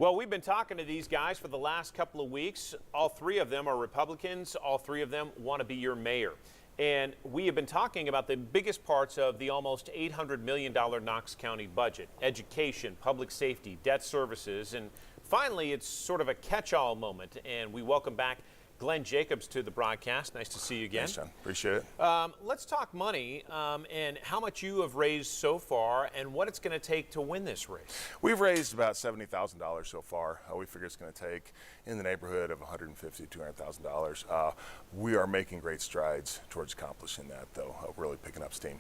Well, we've been talking to these guys for the last couple of weeks. All three of them are Republicans. All three of them want to be your mayor. And we have been talking about the biggest parts of the almost $800 million Knox County budget: education, public safety, debt services, and finally, it's sort of a catch-all moment. And we welcome back Glenn Jacobs to the broadcast. Nice to see you again. Thanks, John. Appreciate it. Let's talk money and how much you have raised so far and what it's going to take to win this race. We've raised about $70,000 so far. We figure it's going to take in the neighborhood of $150,000 to $200,000. We are making great strides towards accomplishing that, though, really picking up steam.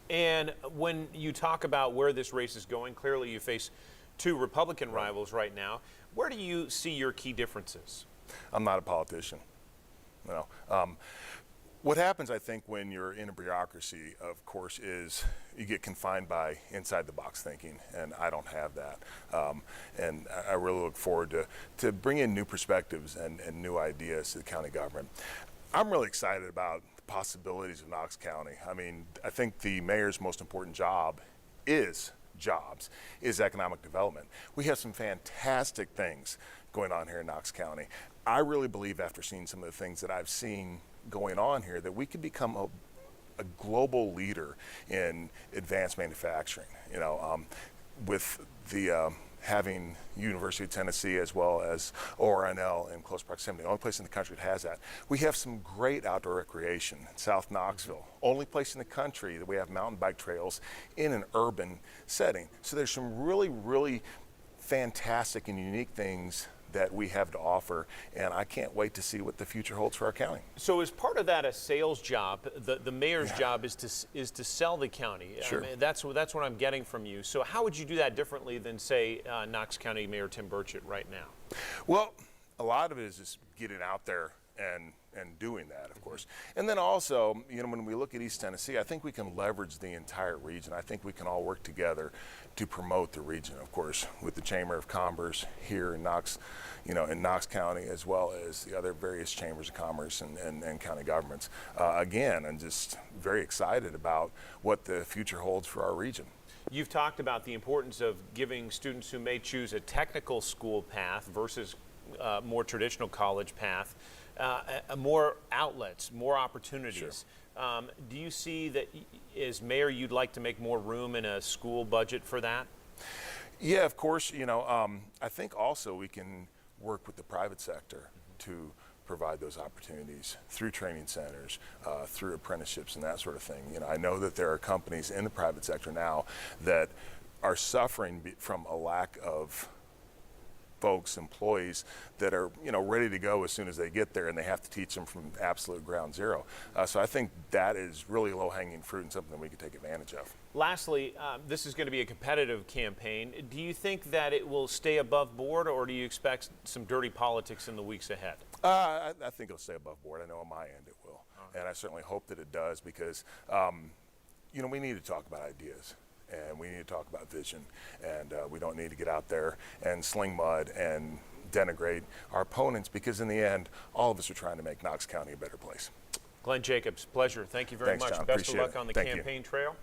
And when you talk about where this race is going, clearly you face two Republican rivals right now. Where do you see your key differences? I'm not a politician. What happens, I think, when you're in a bureaucracy, of course, is you get confined by inside-the-box thinking, and I don't have that. And I really look forward to bringing new perspectives and new ideas to the county government. I'm really excited about the possibilities of Knox County. I mean, I think the mayor's most important job is economic development. We have some fantastic things going on here in Knox County. I really believe, after seeing some of the things that I've seen going on here, that we could become a global leader in advanced manufacturing. With the having University of Tennessee as well as ORNL in close proximity, the only place in the country that has that. We have some great outdoor recreation in South Knoxville, only place in the country that we have mountain bike trails in an urban setting. So there's some really, really fantastic and unique things that we have to offer, and I can't wait to see what the future holds for our county. So is part of that a sales job? The mayor's job is to sell the county. Sure. I mean, that's what I'm getting from you. So how would you do that differently than, say, Knox County Mayor Tim Burchett right now? Well, a lot of it is just getting out there and doing that, of course. And then also, when we look at East Tennessee, I think we can leverage the entire region. I think we can all work together to promote the region, of course, with the Chamber of Commerce here in Knox County, as well as the other various chambers of commerce and county governments. Again, I'm just very excited about what the future holds for our region. You've talked about the importance of giving students who may choose a technical school path versus more traditional college path more outlets, more opportunities. Sure. Do you see that as mayor you'd like to make more room in a school budget for that? Yeah, of course. I think also we can work with the private sector to provide those opportunities through training centers, through apprenticeships and that sort of thing. I know that there are companies in the private sector now that are suffering from a lack of employees that are ready to go as soon as they get there, and they have to teach them from absolute ground zero. So I think that is really low-hanging fruit and something that we could take advantage of. Lastly, this is going to be a competitive campaign. Do you think that it will stay above board, or do you expect some dirty politics in the weeks ahead? I think it'll stay above board. I know on my end it will. And I certainly hope that it does, because we need to talk about ideas. And we need to talk about vision, and we don't need to get out there and sling mud and denigrate our opponents, because in the end, all of us are trying to make Knox County a better place. Glenn Jacobs, pleasure. Thank you very much. John. Best of luck it. on the Thank campaign you. trail.